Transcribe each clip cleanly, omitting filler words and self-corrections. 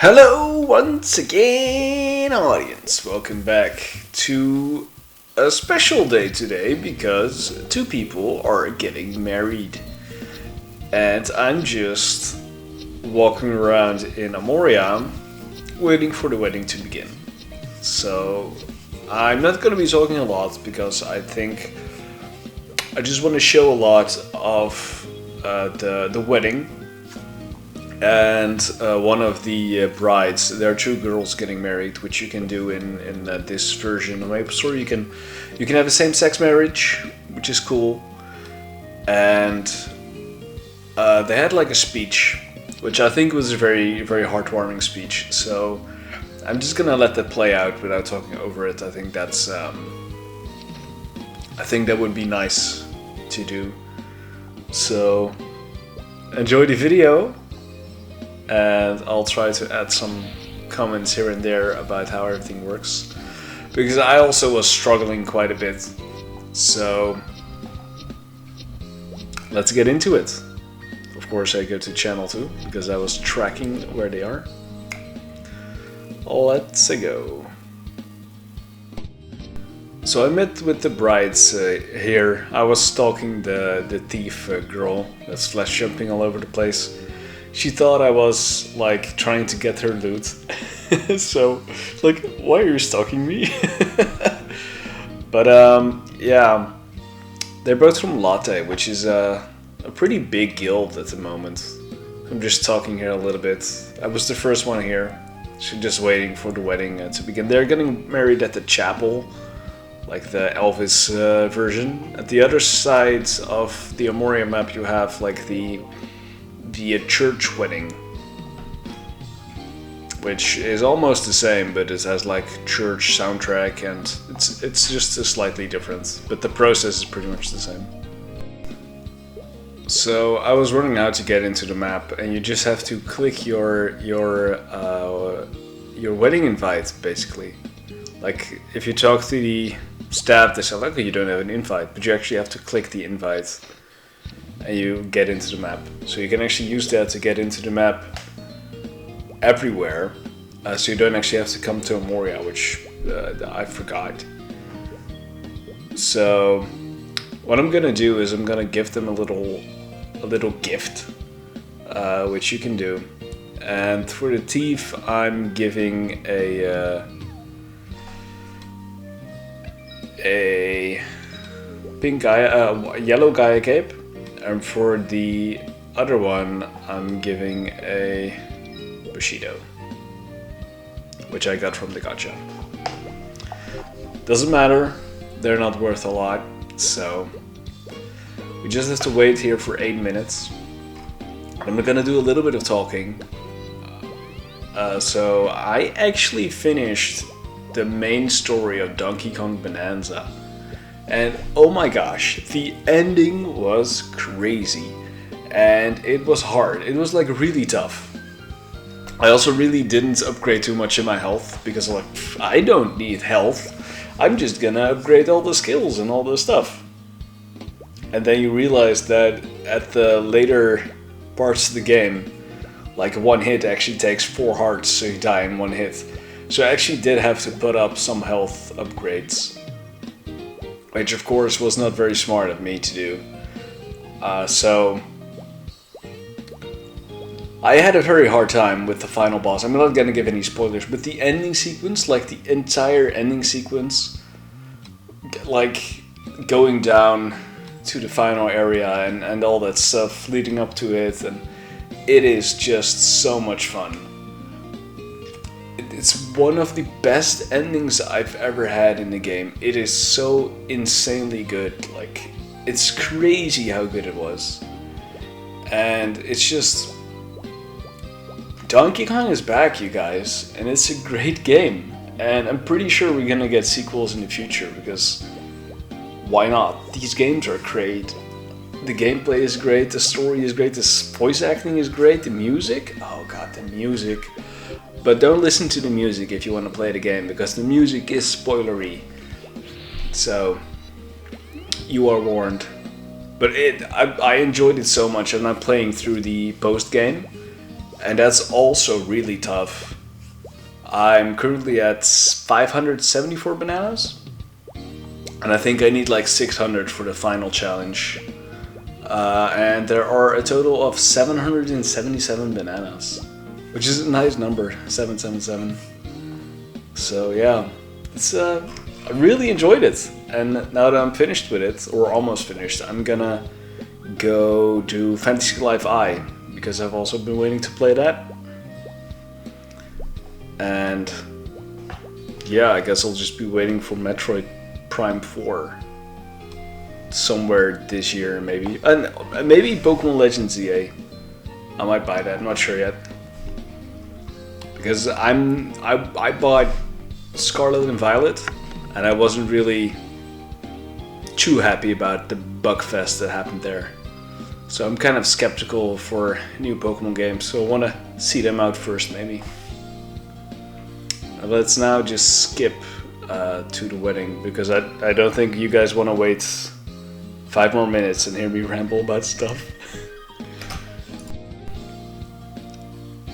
Hello once again, audience. Welcome back to a special day today because two people are getting married. And I'm just walking around in Amoria waiting for the wedding to begin. So I'm not going to be talking a lot because I think I just want to show a lot of the wedding. And one of the brides, there are two girls getting married, which you can do in this version of Maplestory. You can have a same-sex marriage, which is cool. And they had like a speech, which I think was a very, very heartwarming speech. So I'm just gonna let that play out without talking over it. I think that's I think that would be nice to do. So enjoy the video. And I'll try to add some comments here and there about how everything works, because I also was struggling quite a bit. So let's get into it. Of course I go to channel 2 because I was tracking where they are. Let's go. So I met with the brides here. I was stalking the thief girl that's flash jumping all over the place. She thought I was like trying to get her loot. So like, why are you stalking me? But yeah, they're both from Latte, which is a pretty big guild at the moment. I'm just talking here a little bit. I was the first one here, so just waiting for the wedding to begin. They're getting married at the chapel, like the Elvis version. At the other side of the Amoria map you have like the church wedding, which is almost the same, but it has like church soundtrack, and it's just slightly different, but the process is pretty much the same. So I was running out to get into the map, and you just have to click your wedding invite, basically. Like if you talk to the staff, they say like, oh, you don't have an invite, but you actually have to click the invite and you get into the map. So you can actually use that to get into the map everywhere. So you don't actually have to come to Amoria, which I forgot. So what I'm gonna do is I'm gonna give them a little gift, which you can do. And for the thief, I'm giving a pink guy, yellow Gaia cape. And for the other one, I'm giving a Bushido, which I got from the gacha. Doesn't matter, they're not worth a lot, so we just have to wait here for 8 minutes. I'm gonna do a little bit of talking. So I actually finished the main story of Donkey Kong Bonanza. And oh my gosh, the ending was crazy, and it was hard. It was like really tough. I also really didn't upgrade too much in my health because like, I don't need health. I'm just gonna upgrade all the skills and all the stuff. And then you realize that at the later parts of the game, like one hit actually takes 4 hearts, so you die in 1 hit. So I actually did have to put up some health upgrades, which of course was not very smart of me to do. So I had a very hard time with the final boss. I'm not gonna give any spoilers, but the ending sequence, like the entire ending sequence, like going down to the final area and all that stuff leading up to it, and it is just so much fun. It's one of the best endings I've ever had in the game. It is so insanely good. Like, it's crazy how good it was. And it's just... Donkey Kong is back, you guys. And it's a great game. And I'm pretty sure we're gonna get sequels in the future, because why not? These games are great. The gameplay is great, the story is great, the voice acting is great, the music... Oh god, the music... But don't listen to the music if you want to play the game, because the music is spoilery. So, you are warned. But I enjoyed it so much, and I'm playing through the post game. And that's also really tough. I'm currently at 574 bananas, and I think I need like 600 for the final challenge. And there are a total of 777 bananas, which is a nice number, 777. So yeah, I really enjoyed it, and now that I'm finished with it, or almost finished, I'm gonna go do Fantasy Life I, because I've also been waiting to play that. And yeah, I guess I'll just be waiting for Metroid Prime 4 somewhere this year, maybe. And maybe Pokemon Legends ZA. I might buy that, I'm not sure yet. Because I bought Scarlet and Violet, and I wasn't really too happy about the bug fest that happened there. So I'm kind of skeptical for new Pokemon games, so I want to see them out first, maybe. Let's now just skip to the wedding, because I don't think you guys want to wait 5 more minutes and hear me ramble about stuff.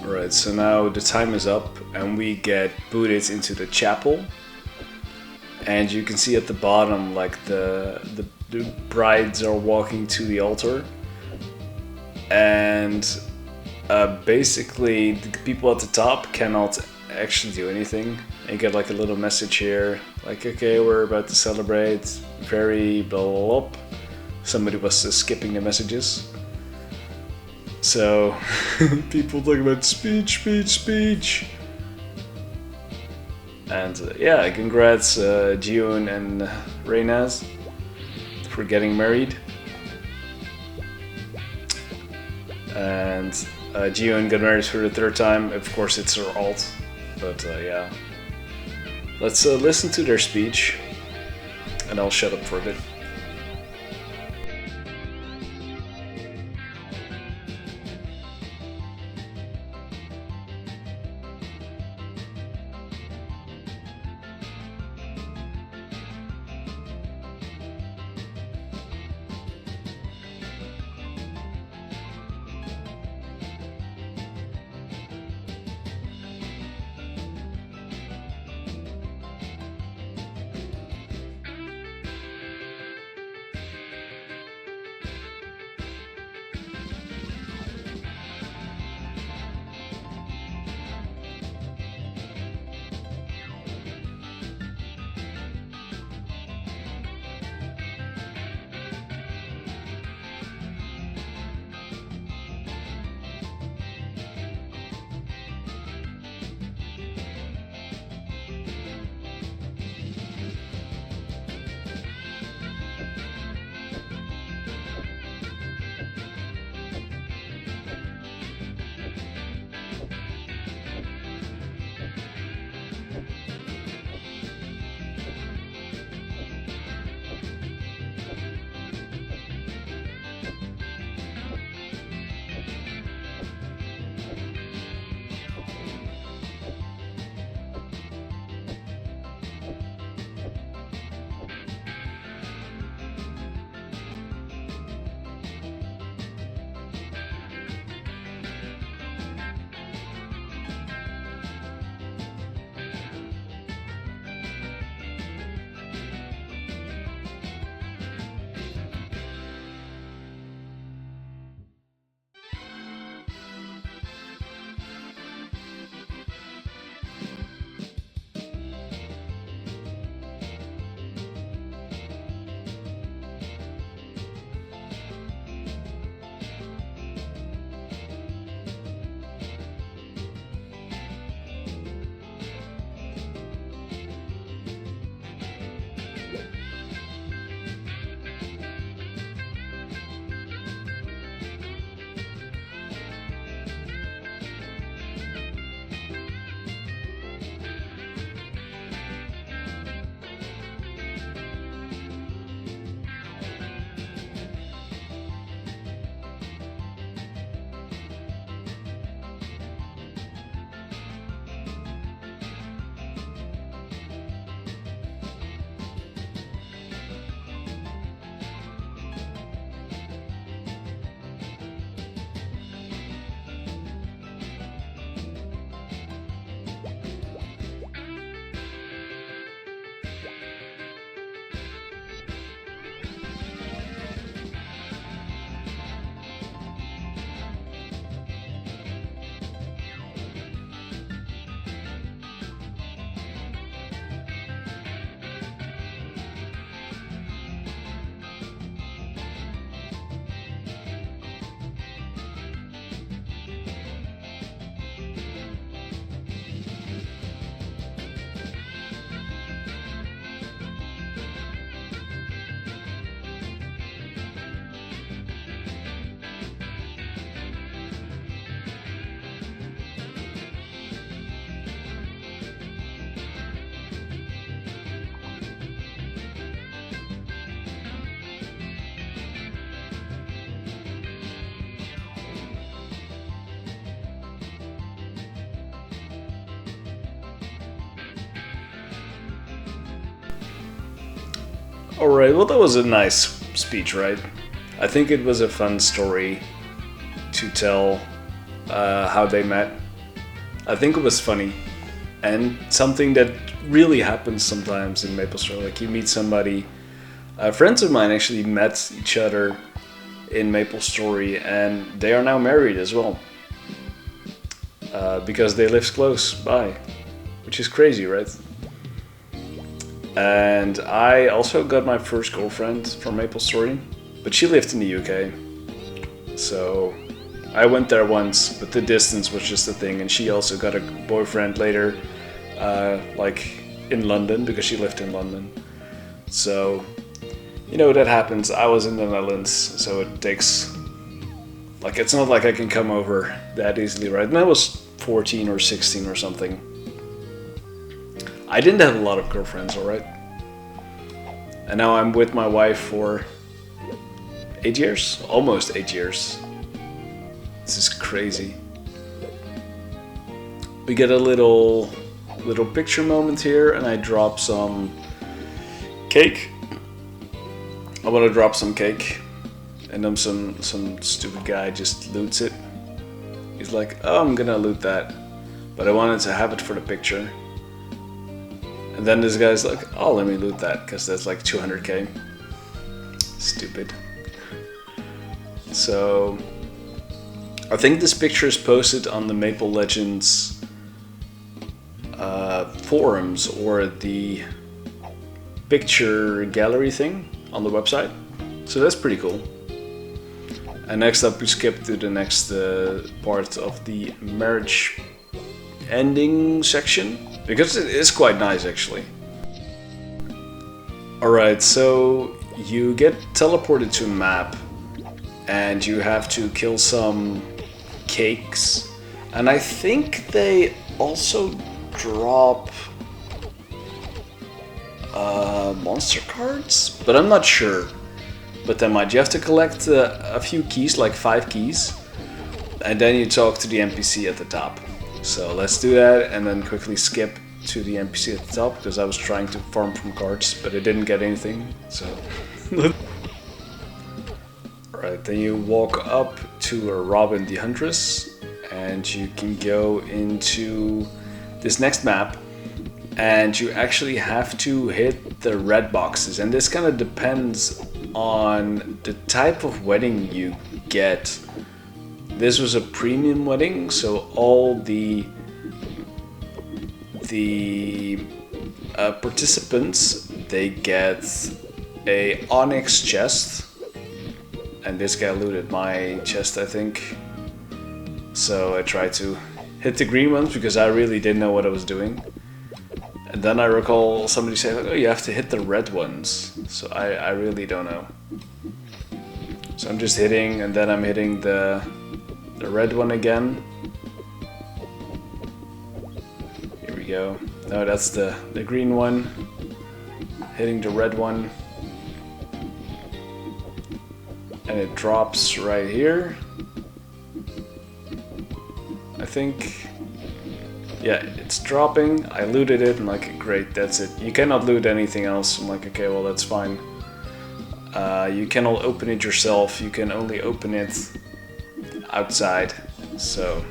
Alright, so now the time is up and we get booted into the chapel. And you can see at the bottom, like the brides are walking to the altar. And basically the people at the top cannot actually do anything. And you get like a little message here, like, okay, we're about to celebrate, very blah blah blah. Somebody was skipping the messages. So people talking about speech. And yeah, congrats Jieun and Reynaa for getting married. And Jieun got married for the 3rd time. Of course, it's her alt, but yeah. Let's listen to their speech, and I'll shut up for a bit. Alright, well that was a nice speech, right? I think it was a fun story to tell how they met. I think it was funny and something that really happens sometimes in Maplestory. Like you meet somebody, friends of mine actually met each other in Maplestory and they are now married as well. Because they live close by, which is crazy, right? And I also got my first girlfriend from Maplestory, but she lived in the UK. So I went there once, but the distance was just a thing. And she also got a boyfriend later, like in London, because she lived in London. So, you know, that happens. I was in the Netherlands, so it takes, like, it's not like I can come over that easily, right? And I was 14 or 16 or something. I didn't have a lot of girlfriends, alright? And now I'm with my wife for 8 years? Almost 8 years. This is crazy. We get a little picture moment here, and I drop some cake. I want to drop some cake, and then some stupid guy just loots it. He's like, oh, I'm gonna loot that, but I wanted to have it for the picture. And then this guy's like, oh, let me loot that, because that's like 200k. Stupid. So, I think this picture is posted on the Maple Legends forums, or the picture gallery thing on the website. So that's pretty cool. And next up we skip to the next part of the marriage ending section, because it is quite nice actually. Alright, so you get teleported to a map and you have to kill some cakes, and I think they also drop monster cards, but I'm not sure. But they might. You have to collect a few keys, like 5 keys, and then you talk to the NPC at the top. So let's do that and then quickly skip to the NPC at the top, because I was trying to farm from cards, but I didn't get anything, so... Alright, then you walk up to Robin the Huntress, and you can go into this next map, and you actually have to hit the red boxes, and this kind of depends on the type of wedding you get. This was a premium wedding, so all the participants, they get a onyx chest, and this guy looted my chest, I think. So I tried to hit the green ones because I really didn't know what I was doing. And then I recall somebody saying, like, oh, you have to hit the red ones. So I really don't know. So I'm just hitting, and then I'm hitting the red one again. Here we go. No, that's the green one. Hitting the red one. And it drops right here. I think. Yeah, it's dropping. I looted it. I'm like, great, that's it. You cannot loot anything else. I'm like, okay, well, that's fine. You cannot open it yourself. You can only open it outside. So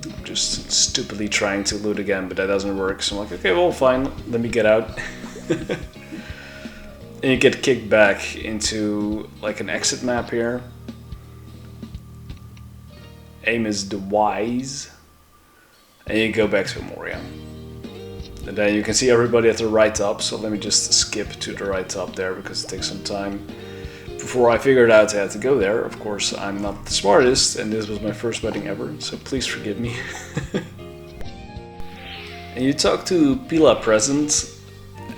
I'm just stupidly trying to loot again, but that doesn't work. So I'm like, okay, well, fine. Let me get out. And you get kicked back into like an exit map here. Aim is the Wise. And you go back to Moria. And then you can see everybody at the right top, so let me just skip to the right top there because it takes some time before I figured out I had to go there. Of course, I'm not the smartest, and this was my first wedding ever, so please forgive me. And you talk to Pila Present,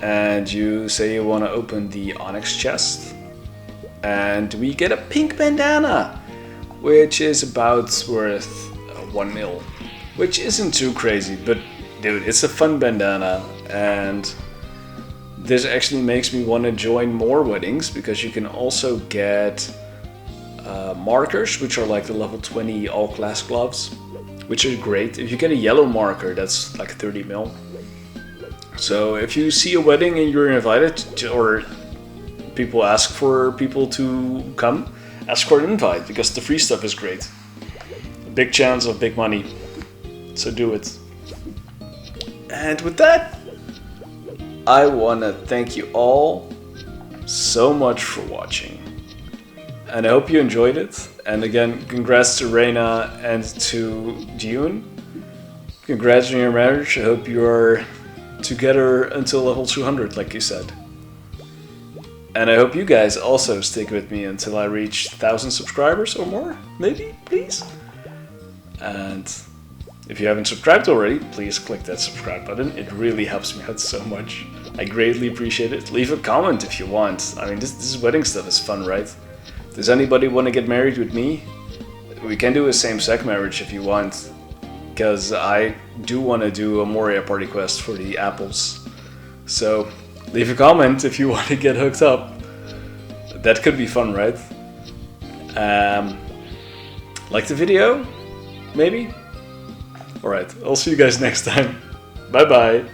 and you say you want to open the Onyx chest. And we get a pink bandana, which is about worth 1 mil. Which isn't too crazy, but dude, it's a fun bandana, and this actually makes me want to join more weddings, because you can also get markers, which are like the level 20 all-class gloves, which are great. If you get a yellow marker, that's like 30 mil. So if you see a wedding and you're invited, or people ask for people to come, ask for an invite, because the free stuff is great. A big chance of big money. So do it. And with that, I want to thank you all so much for watching. And I hope you enjoyed it. And again, congrats to Reynaa and to Jieun. Congrats on your marriage. I hope you are together until level 200, like you said. And I hope you guys also stick with me until I reach 1,000 subscribers or more, maybe, please. And if you haven't subscribed already, please click that subscribe button. It really helps me out so much. I greatly appreciate it. Leave a comment if you want. I mean, this wedding stuff is fun, right? Does anybody want to get married with me? We can do a same-sex marriage if you want. Because I do want to do a Moria party quest for the apples. So leave a comment if you want to get hooked up. That could be fun, right? Like the video? Maybe? Alright, I'll see you guys next time. Bye bye!